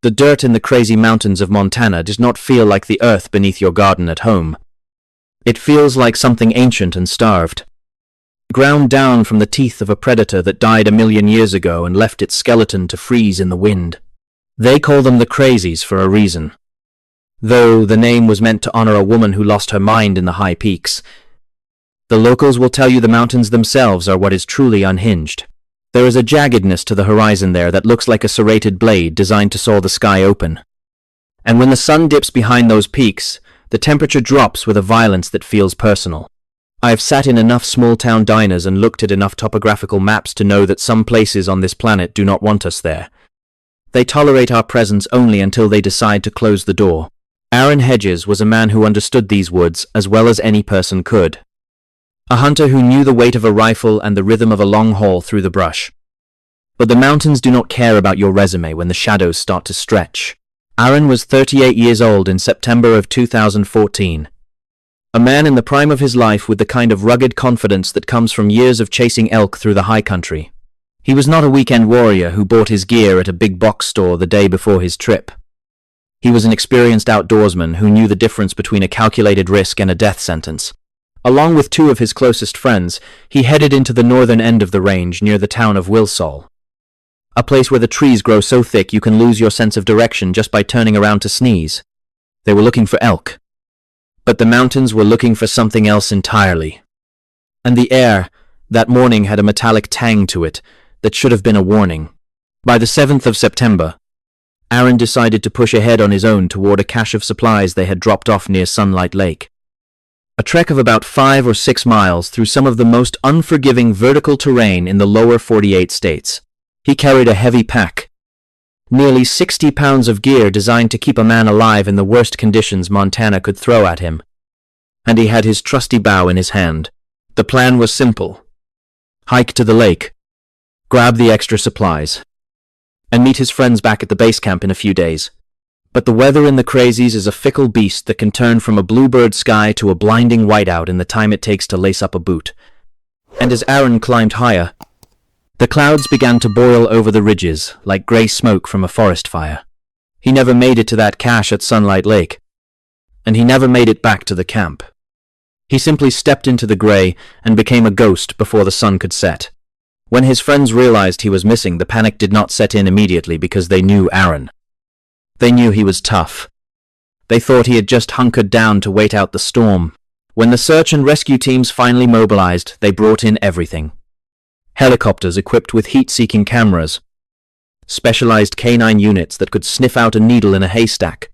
The dirt in the crazy mountains of Montana does not feel like the earth beneath your garden at home. It feels like something ancient and starved, ground down from the teeth of a predator that died 1,000,000 years ago and left its skeleton to freeze in the wind. They call them the Crazies for a reason, though the name was meant to honor a woman who lost her mind in the high peaks. The locals will tell you the mountains themselves are what is truly unhinged. There is a jaggedness to the horizon there that looks like a serrated blade designed to saw the sky open. And when the sun dips behind those peaks, the temperature drops with a violence that feels personal. I have sat in enough small-town diners and looked at enough topographical maps to know that some places on this planet do not want us there. They tolerate our presence only until they decide to close the door. Aaron Hedges was a man who understood these woods as well as any person could. A hunter who knew the weight of a rifle and the rhythm of a long haul through the brush. But the mountains do not care about your resume when the shadows start to stretch. Aaron was 38 years old in September of 2014. A man in the prime of his life with the kind of rugged confidence that comes from years of chasing elk through the high country. He was not a weekend warrior who bought his gear at a big box store the day before his trip. He was an experienced outdoorsman who knew the difference between a calculated risk and a death sentence. Along with 2 of his closest friends, he headed into the northern end of the range near the town of Wilsall, a place where the trees grow so thick you can lose your sense of direction just by turning around to sneeze. They were looking for elk. But the mountains were looking for something else entirely. And the air, that morning, had a metallic tang to it that should have been a warning. By the 7th of September, Aaron decided to push ahead on his own toward a cache of supplies they had dropped off near Sunlight Lake. A trek of about 5 or 6 miles through some of the most unforgiving vertical terrain in the lower 48 states. He carried a heavy pack, nearly 60 pounds of gear designed to keep a man alive in the worst conditions Montana could throw at him. And he had his trusty bow in his hand. The plan was simple. Hike to the lake, grab the extra supplies, and meet his friends back at the base camp in a few days. But the weather in the Crazies is a fickle beast that can turn from a bluebird sky to a blinding whiteout in the time it takes to lace up a boot. And as Aaron climbed higher, the clouds began to boil over the ridges like grey smoke from a forest fire. He never made it to that cache at Sunlight Lake, and he never made it back to the camp. He simply stepped into the grey and became a ghost before the sun could set. When his friends realized he was missing, the panic did not set in immediately because they knew Aaron. They knew he was tough. They thought he had just hunkered down to wait out the storm. When the search and rescue teams finally mobilized, they brought in everything. Helicopters equipped with heat-seeking cameras, specialized canine units that could sniff out a needle in a haystack,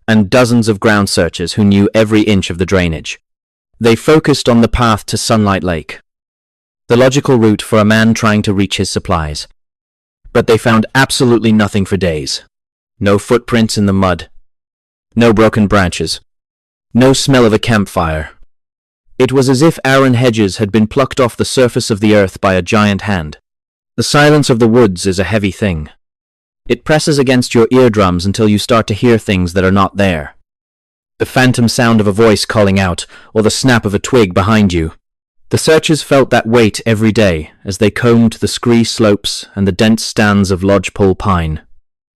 and dozens of ground searchers who knew every inch of the drainage. They focused on the path to Sunlight Lake, the logical route for a man trying to reach his supplies. But they found absolutely nothing for days. No footprints in the mud, no broken branches, no smell of a campfire. It was as if Aaron Hedges had been plucked off the surface of the earth by a giant hand. The silence of the woods is a heavy thing. It presses against your eardrums until you start to hear things that are not there. The phantom sound of a voice calling out, or the snap of a twig behind you. The searchers felt that weight every day as they combed the scree slopes and the dense stands of lodgepole pine,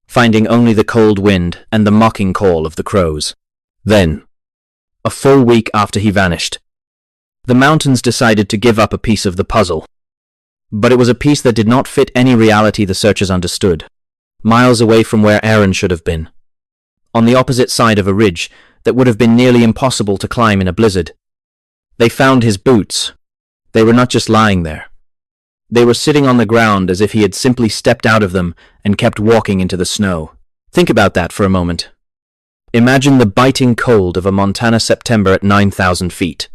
finding only the cold wind and the mocking call of the crows. Then, a full week after he vanished, the mountains decided to give up a piece of the puzzle. But it was a piece that did not fit any reality the searchers understood. Miles away from where Aaron should have been, on the opposite side of a ridge that would have been nearly impossible to climb in a blizzard, they found his boots. They were not just lying there. They were sitting on the ground as if he had simply stepped out of them and kept walking into the snow. Think about that for a moment. Imagine the biting cold of a Montana September at 9,000 feet.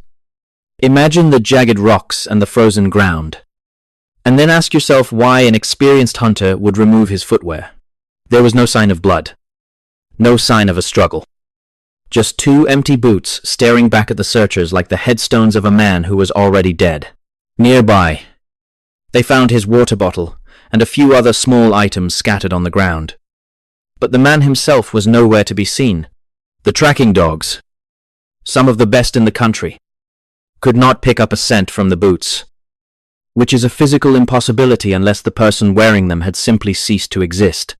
Imagine the jagged rocks and the frozen ground. And then ask yourself why an experienced hunter would remove his footwear. There was no sign of blood. No sign of a struggle. Just 2 empty boots staring back at the searchers like the headstones of a man who was already dead. Nearby, they found his water bottle and a few other small items scattered on the ground. But the man himself was nowhere to be seen. The tracking dogs, some of the best in the country, could not pick up a scent from the boots, which is a physical impossibility unless the person wearing them had simply ceased to exist.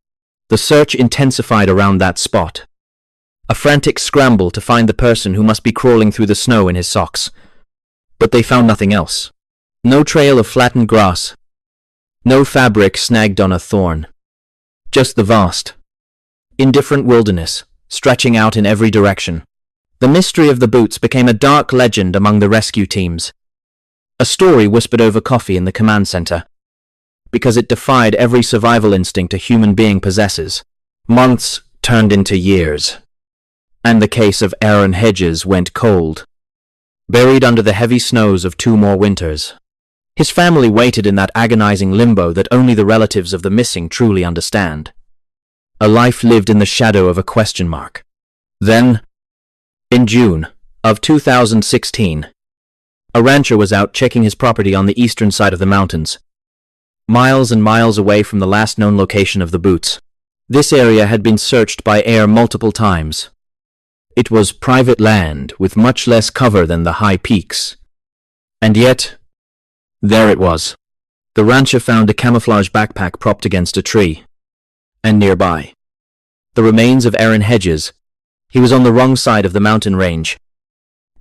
The search intensified around that spot. A frantic scramble to find the person who must be crawling through the snow in his socks. But they found nothing else. No trail of flattened grass. No fabric snagged on a thorn. Just the vast, indifferent wilderness, stretching out in every direction. The mystery of the boots became a dark legend among the rescue teams. A story whispered over coffee in the command center. Because it defied every survival instinct a human being possesses. Months turned into years. And the case of Aaron Hedges went cold. Buried under the heavy snows of 2 more winters. His family waited in that agonizing limbo that only the relatives of the missing truly understand. A life lived in the shadow of a question mark. Then, in June of 2016, a rancher was out checking his property on the eastern side of the mountains, miles and miles away from the last known location of the boots. This area had been searched by air multiple times. It was private land with much less cover than the high peaks. And yet, there it was. The rancher found a camouflage backpack propped against a tree. And nearby, the remains of Aaron Hedges. He was on the wrong side of the mountain range,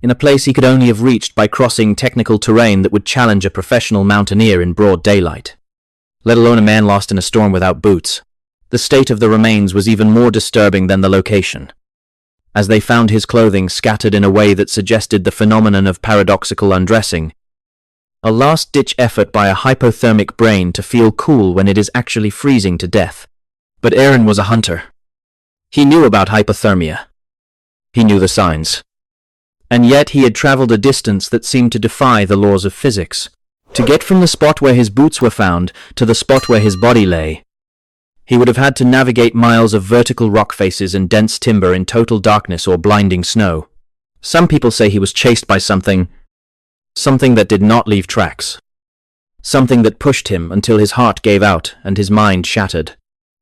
in a place he could only have reached by crossing technical terrain that would challenge a professional mountaineer in broad daylight, let alone a man lost in a storm without boots. The state of the remains was even more disturbing than the location, as they found his clothing scattered in a way that suggested the phenomenon of paradoxical undressing, a last-ditch effort by a hypothermic brain to feel cool when it is actually freezing to death. But Aaron was a hunter. He knew about hypothermia. He knew the signs. And yet he had traveled a distance that seemed to defy the laws of physics. To get from the spot where his boots were found to the spot where his body lay, he would have had to navigate miles of vertical rock faces and dense timber in total darkness or blinding snow. Some people say he was chased by something that did not leave tracks. Something that pushed him until his heart gave out and his mind shattered.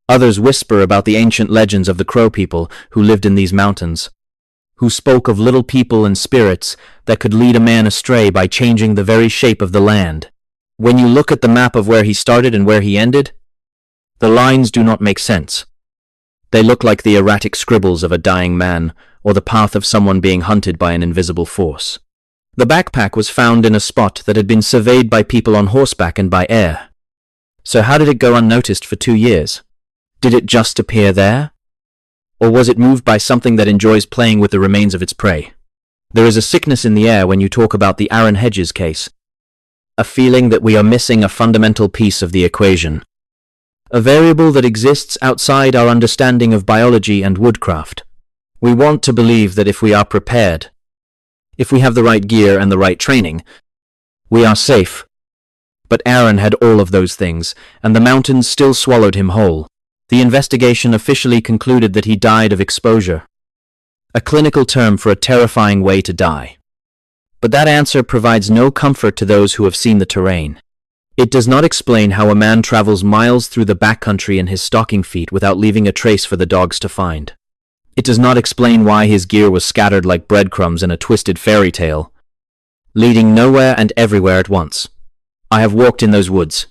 Others whisper about the ancient legends of the Crow people who lived in these mountains, who spoke of little people and spirits that could lead a man astray by changing the very shape of the land. When you look at the map of where he started and where he ended, the lines do not make sense. They look like the erratic scribbles of a dying man or the path of someone being hunted by an invisible force. The backpack was found in a spot that had been surveyed by people on horseback and by air. So how did it go unnoticed for 2 years? Did it just appear there? Or was it moved by something that enjoys playing with the remains of its prey? There is a sickness in the air when you talk about the Aaron Hedges case. A feeling that we are missing a fundamental piece of the equation. A variable that exists outside our understanding of biology and woodcraft. We want to believe that if we are prepared, if we have the right gear and the right training, we are safe. But Aaron had all of those things, and the mountains still swallowed him whole. The investigation officially concluded that he died of exposure, a clinical term for a terrifying way to die. But that answer provides no comfort to those who have seen the terrain. It does not explain how a man travels miles through the backcountry in his stocking feet without leaving a trace for the dogs to find. It does not explain why his gear was scattered like breadcrumbs in a twisted fairy tale, leading nowhere and everywhere at once. I have walked in those woods.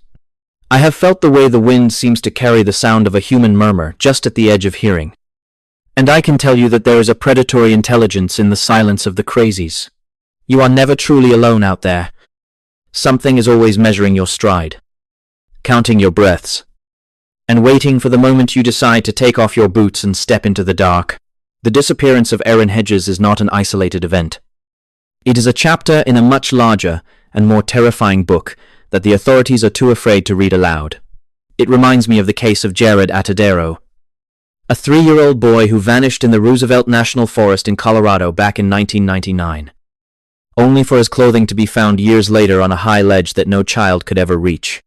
I have felt the way the wind seems to carry the sound of a human murmur just at the edge of hearing. And I can tell you that there is a predatory intelligence in the silence of the crazies. You are never truly alone out there. Something is always measuring your stride, counting your breaths, and waiting for the moment you decide to take off your boots and step into the dark. The disappearance of Aaron Hedges is not an isolated event. It is a chapter in a much larger and more terrifying book that the authorities are too afraid to read aloud. It reminds me of the case of Jared Atadero, a 3-year-old boy who vanished in the Roosevelt National Forest in Colorado back in 1999, only for his clothing to be found years later on a high ledge that no child could ever reach.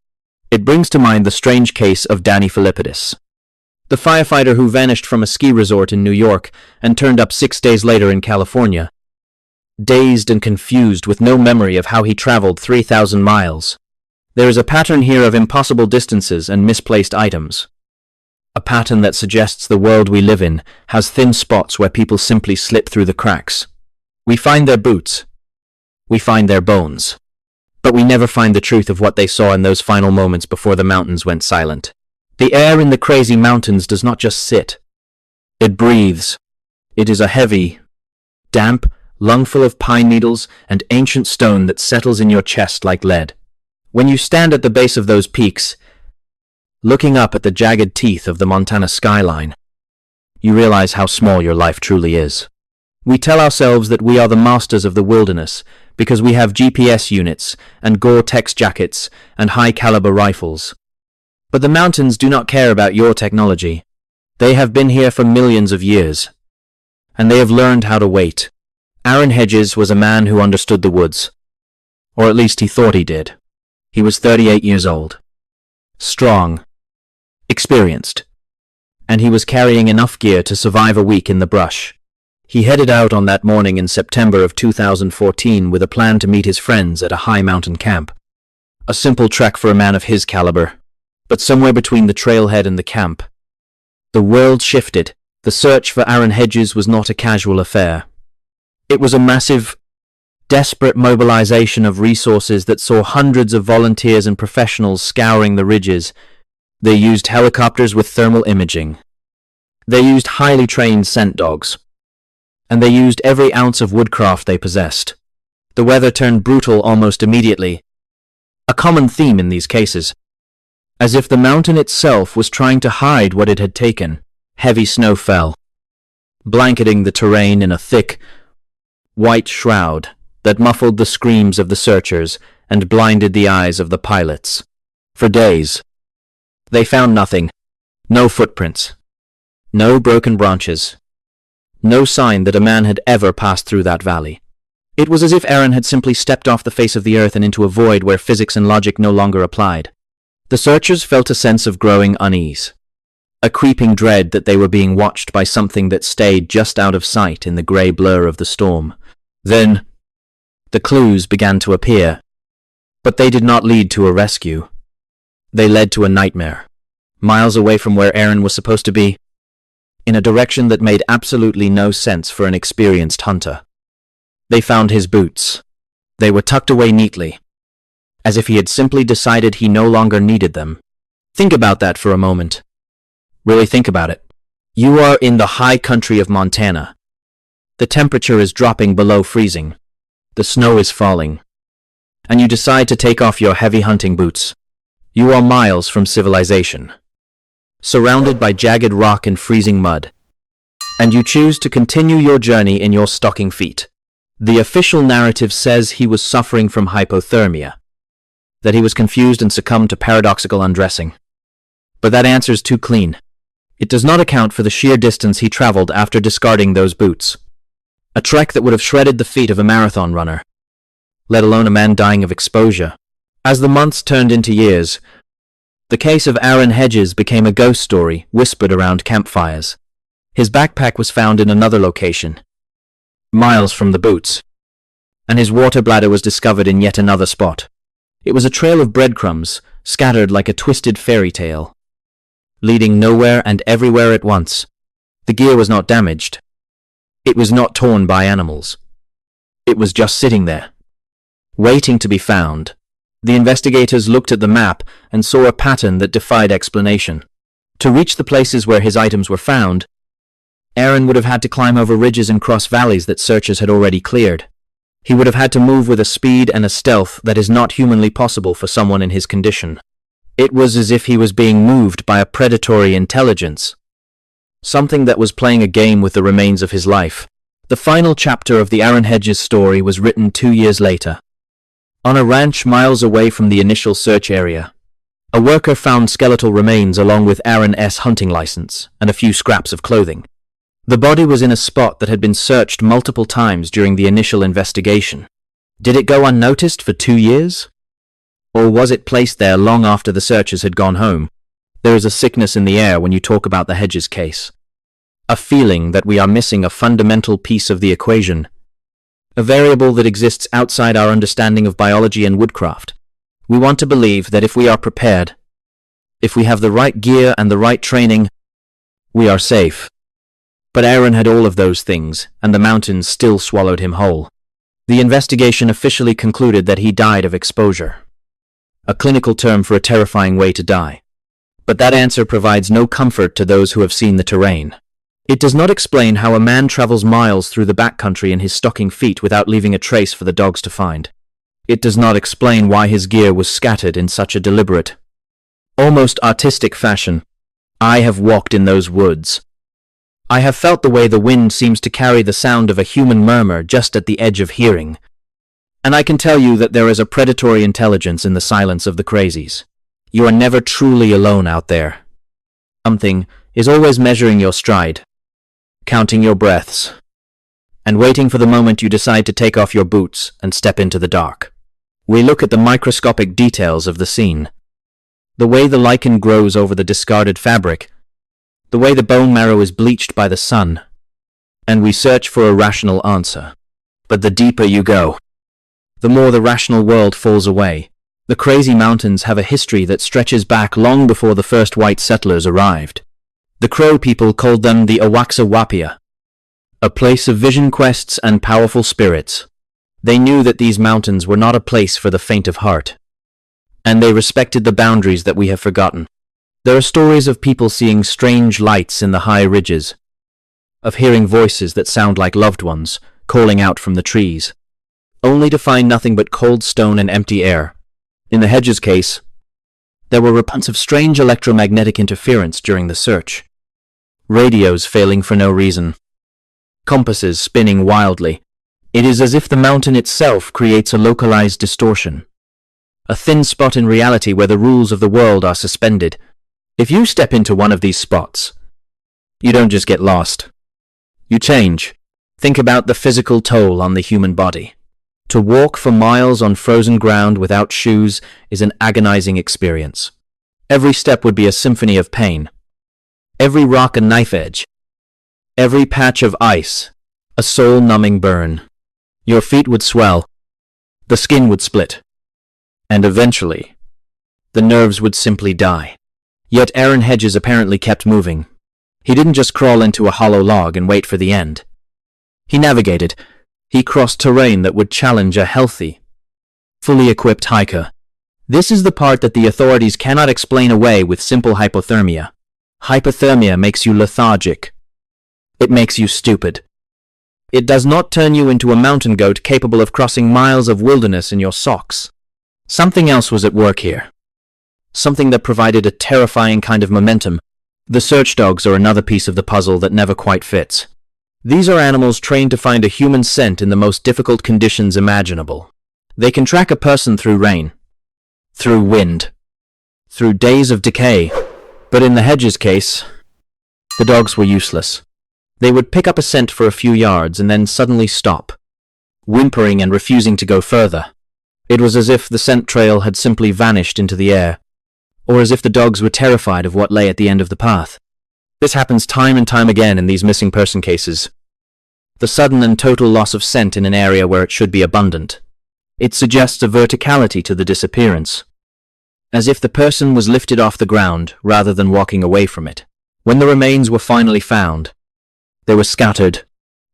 It brings to mind the strange case of Danny Philippidis, the firefighter who vanished from a ski resort in New York and turned up 6 days later in California, dazed and confused with no memory of how he traveled 3,000 miles. There is a pattern here of impossible distances and misplaced items. A pattern that suggests the world we live in has thin spots where people simply slip through the cracks. We find their boots. We find their bones. But we never find the truth of what they saw in those final moments before the mountains went silent. The air in the crazy mountains does not just sit. It breathes. It is a heavy, damp, lungful of pine needles and ancient stone that settles in your chest like lead. When you stand at the base of those peaks, looking up at the jagged teeth of the Montana skyline, you realize how small your life truly is. We tell ourselves that we are the masters of the wilderness because we have GPS units and Gore-Tex jackets and high-caliber rifles. But the mountains do not care about your technology. They have been here for millions of years, and they have learned how to wait. Aaron Hedges was a man who understood the woods, or at least he thought he did. He was 38 years old, strong, experienced, and he was carrying enough gear to survive a week in the brush. He headed out on that morning in September of 2014 with a plan to meet his friends at a high mountain camp. A simple trek for a man of his caliber, but somewhere between the trailhead and the camp, the world shifted. The search for Aaron Hedges was not a casual affair. It was a massive, desperate mobilization of resources that saw hundreds of volunteers and professionals scouring the ridges. They used helicopters with thermal imaging. They used highly trained scent dogs. And they used every ounce of woodcraft they possessed. The weather turned brutal almost immediately, a common theme in these cases. As if the mountain itself was trying to hide what it had taken, heavy snow fell, blanketing the terrain in a thick, white shroud that muffled the screams of the searchers and blinded the eyes of the pilots. For days, they found nothing. No footprints. No broken branches. No sign that a man had ever passed through that valley. It was as if Aaron had simply stepped off the face of the earth and into a void where physics and logic no longer applied. The searchers felt a sense of growing unease, a creeping dread that they were being watched by something that stayed just out of sight in the grey blur of the storm. Then, the clues began to appear, but they did not lead to a rescue. They led to a nightmare, miles away from where Aaron was supposed to be, in a direction that made absolutely no sense for an experienced hunter. They found his boots. They were tucked away neatly, as if he had simply decided he no longer needed them. Think about that for a moment. Really think about it. You are in the high country of Montana. The temperature is dropping below freezing. The snow is falling. And you decide to take off your heavy hunting boots. You are miles from civilization, surrounded by jagged rock and freezing mud. And you choose to continue your journey in your stocking feet. The official narrative says he was suffering from hypothermia, that he was confused and succumbed to paradoxical undressing. But that answer's too clean. It does not account for the sheer distance he traveled after discarding those boots. A trek that would have shredded the feet of a marathon runner, let alone a man dying of exposure. As the months turned into years, the case of Aaron Hedges became a ghost story whispered around campfires. His backpack was found in another location, miles from the boots, and his water bladder was discovered in yet another spot. It was a trail of breadcrumbs, scattered like a twisted fairy tale, leading nowhere and everywhere at once. The gear was not damaged. It was not torn by animals. It was just sitting there, waiting to be found. The investigators looked at the map and saw a pattern that defied explanation. To reach the places where his items were found, Aaron would have had to climb over ridges and cross valleys that searchers had already cleared. He would have had to move with a speed and a stealth that is not humanly possible for someone in his condition. It was as if he was being moved by a predatory intelligence, something that was playing a game with the remains of his life. The final chapter of the Aaron Hedges story was written 2 years later. On a ranch miles away from the initial search area, a worker found skeletal remains along with Aaron's hunting license and a few scraps of clothing. The body was in a spot that had been searched multiple times during the initial investigation. Did it go unnoticed for 2 years? Or was it placed there long after the searchers had gone home? There is a sickness in the air when you talk about the Hedges case. A feeling that we are missing a fundamental piece of the equation, a variable that exists outside our understanding of biology and woodcraft. We want to believe that if we are prepared, if we have the right gear and the right training, we are safe. But Aaron had all of those things, and the mountains still swallowed him whole. The investigation officially concluded that he died of exposure, a clinical term for a terrifying way to die. But that answer provides no comfort to those who have seen the terrain. It does not explain how a man travels miles through the backcountry in his stocking feet without leaving a trace for the dogs to find. It does not explain why his gear was scattered in such a deliberate, almost artistic fashion. I have walked in those woods. I have felt the way the wind seems to carry the sound of a human murmur just at the edge of hearing. And I can tell you that there is a predatory intelligence in the silence of the crazies. You are never truly alone out there. Something is always measuring your stride, counting your breaths, and waiting for the moment you decide to take off your boots and step into the dark. We look at the microscopic details of the scene. The way the lichen grows over the discarded fabric, the way the bone marrow is bleached by the sun, and we search for a rational answer. But the deeper you go, the more the rational world falls away. The crazy mountains have a history that stretches back long before the first white settlers arrived. The Crow people called them the Awaksawapia, a place of vision quests and powerful spirits. They knew that these mountains were not a place for the faint of heart, and they respected the boundaries that we have forgotten. There are stories of people seeing strange lights in the high ridges, of hearing voices that sound like loved ones calling out from the trees, only to find nothing but cold stone and empty air. In the Hedges case, there were reports of strange electromagnetic interference during the search, radios failing for no reason, compasses spinning wildly. It is as if the mountain itself creates a localized distortion, a thin spot in reality where the rules of the world are suspended. If you step into one of these spots, you don't just get lost. You change. Think about the physical toll on the human body. To walk for miles on frozen ground without shoes is an agonizing experience. Every step would be a symphony of pain. Every rock a knife edge. Every patch of ice a soul-numbing burn. Your feet would swell. The skin would split. And eventually, the nerves would simply die. Yet Aaron Hedges apparently kept moving. He didn't just crawl into a hollow log and wait for the end. He navigated. He crossed terrain that would challenge a healthy, fully equipped hiker. This is the part that the authorities cannot explain away with simple hypothermia. Hypothermia makes you lethargic. It makes you stupid. It does not turn you into a mountain goat capable of crossing miles of wilderness in your socks. Something else was at work here. Something that provided a terrifying kind of momentum. The search dogs are another piece of the puzzle that never quite fits. These are animals trained to find a human scent in the most difficult conditions imaginable. They can track a person through rain, through wind, through days of decay. But in the Hedges case, the dogs were useless. They would pick up a scent for a few yards and then suddenly stop, whimpering and refusing to go further. It was as if the scent trail had simply vanished into the air, or as if the dogs were terrified of what lay at the end of the path. This happens time and time again in these missing person cases. The sudden and total loss of scent in an area where it should be abundant. It suggests a verticality to the disappearance, as if the person was lifted off the ground rather than walking away from it. When the remains were finally found, they were scattered.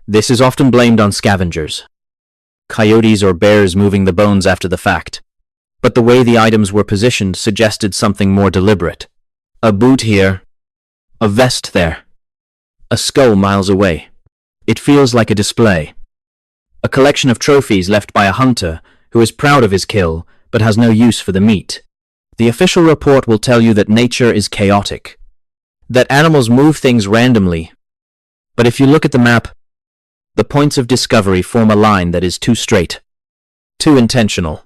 This is often blamed on scavengers, coyotes or bears moving the bones after the fact. But the way the items were positioned suggested something more deliberate. A boot here, a vest there, a skull miles away. It feels like a display. A collection of trophies left by a hunter who is proud of his kill but has no use for the meat. The official report will tell you that nature is chaotic, that animals move things randomly. But if you look at the map, the points of discovery form a line that is too straight, too intentional.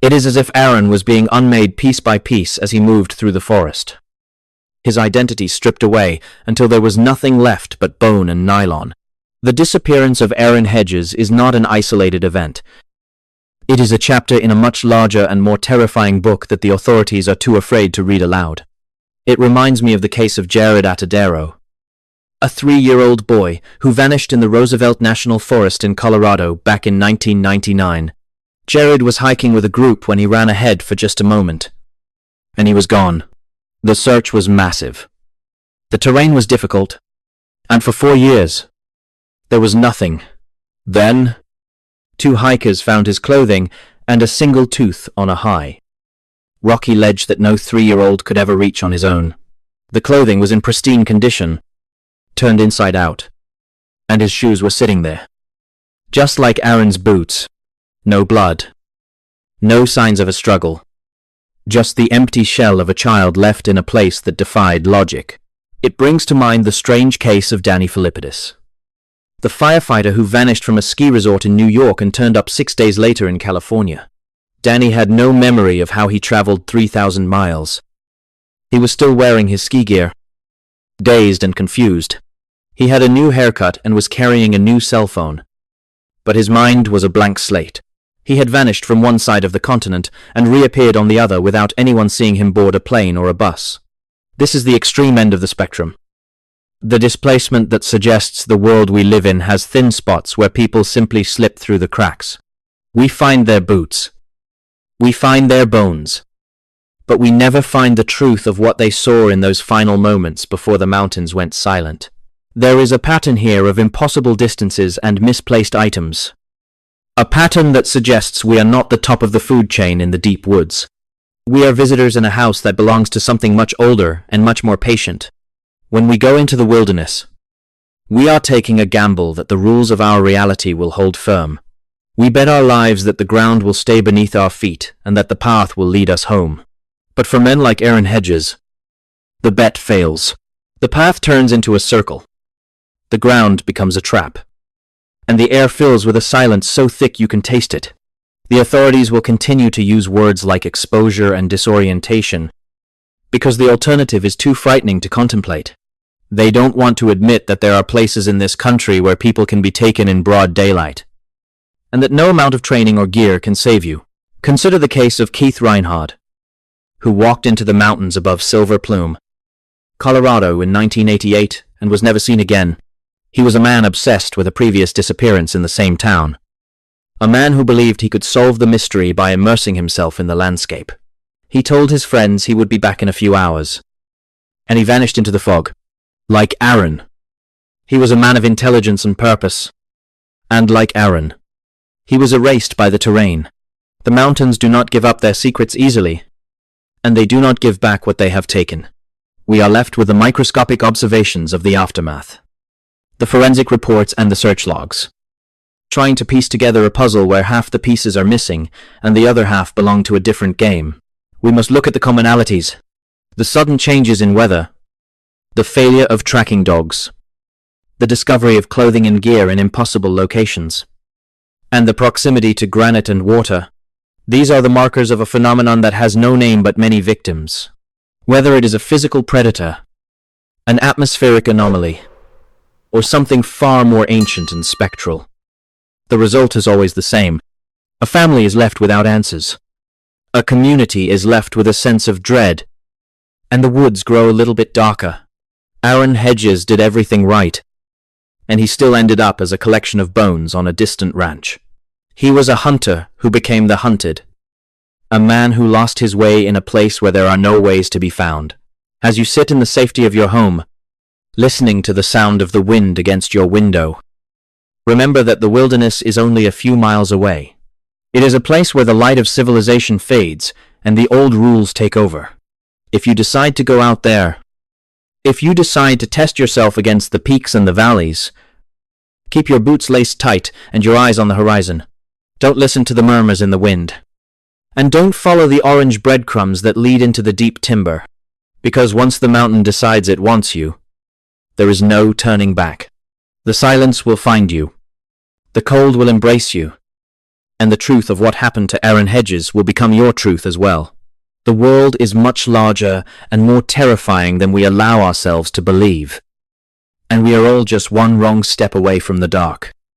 It is as if Aaron was being unmade piece by piece as he moved through the forest. His identity stripped away until there was nothing left but bone and nylon. The disappearance of Aaron Hedges is not an isolated event. It is a chapter in a much larger and more terrifying book that the authorities are too afraid to read aloud. It reminds me of the case of Jared Atadero, a 3-year-old boy who vanished in the Roosevelt National Forest in Colorado back in 1999. Jared was hiking with a group when he ran ahead for just a moment, and he was gone. The search was massive. The terrain was difficult, and for 4 years, there was nothing. Then, 2 hikers found his clothing and a single tooth on a high, rocky ledge that no 3-year-old could ever reach on his own. The clothing was in pristine condition, turned inside out, and his shoes were sitting there. Just like Aaron's boots. No blood. No signs of a struggle. Just the empty shell of a child left in a place that defied logic. It brings to mind the strange case of Danny Philippidis, the firefighter who vanished from a ski resort in New York and turned up 6 days later in California. Danny had no memory of how he traveled 3,000 miles. He was still wearing his ski gear, dazed and confused. He had a new haircut and was carrying a new cell phone. But his mind was a blank slate. He had vanished from one side of the continent and reappeared on the other without anyone seeing him board a plane or a bus. This is the extreme end of the spectrum. The displacement that suggests the world we live in has thin spots where people simply slip through the cracks. We find their boots. We find their bones. But we never find the truth of what they saw in those final moments before the mountains went silent. There is a pattern here of impossible distances and misplaced items. A pattern that suggests we are not the top of the food chain in the deep woods. We are visitors in a house that belongs to something much older and much more patient. When we go into the wilderness, we are taking a gamble that the rules of our reality will hold firm. We bet our lives that the ground will stay beneath our feet and that the path will lead us home. But for men like Aaron Hedges, the bet fails. The path turns into a circle. The ground becomes a trap. And the air fills with a silence so thick you can taste it. The authorities will continue to use words like exposure and disorientation because the alternative is too frightening to contemplate. They don't want to admit that there are places in this country where people can be taken in broad daylight, and that no amount of training or gear can save you. Consider the case of Keith Reinhard, who walked into the mountains above Silver Plume, Colorado in 1988 and was never seen again. He was a man obsessed with a previous disappearance in the same town. A man who believed he could solve the mystery by immersing himself in the landscape. He told his friends he would be back in a few hours, and he vanished into the fog. Like Aaron, he was a man of intelligence and purpose. And like Aaron, he was erased by the terrain. The mountains do not give up their secrets easily, and they do not give back what they have taken. We are left with the microscopic observations of the aftermath, the forensic reports and the search logs, trying to piece together a puzzle where half the pieces are missing and the other half belong to a different game. We must look at the commonalities, the sudden changes in weather, the failure of tracking dogs, the discovery of clothing and gear in impossible locations, and the proximity to granite and water. These are the markers of a phenomenon that has no name but many victims. Whether it is a physical predator, an atmospheric anomaly, or something far more ancient and spectral, the result is always the same. A family is left without answers. A community is left with a sense of dread, and the woods grow a little bit darker. Aaron Hedges did everything right, and he still ended up as a collection of bones on a distant ranch. He was a hunter who became the hunted, a man who lost his way in a place where there are no ways to be found. As you sit in the safety of your home, listening to the sound of the wind against your window, remember that the wilderness is only a few miles away. It is a place where the light of civilization fades and the old rules take over. If you decide to go out there, if you decide to test yourself against the peaks and the valleys, keep your boots laced tight and your eyes on the horizon. Don't listen to the murmurs in the wind. And don't follow the orange breadcrumbs that lead into the deep timber, because once the mountain decides it wants you, there is no turning back. The silence will find you. The cold will embrace you. And the truth of what happened to Aaron Hedges will become your truth as well. The world is much larger and more terrifying than we allow ourselves to believe. And we are all just one wrong step away from the dark.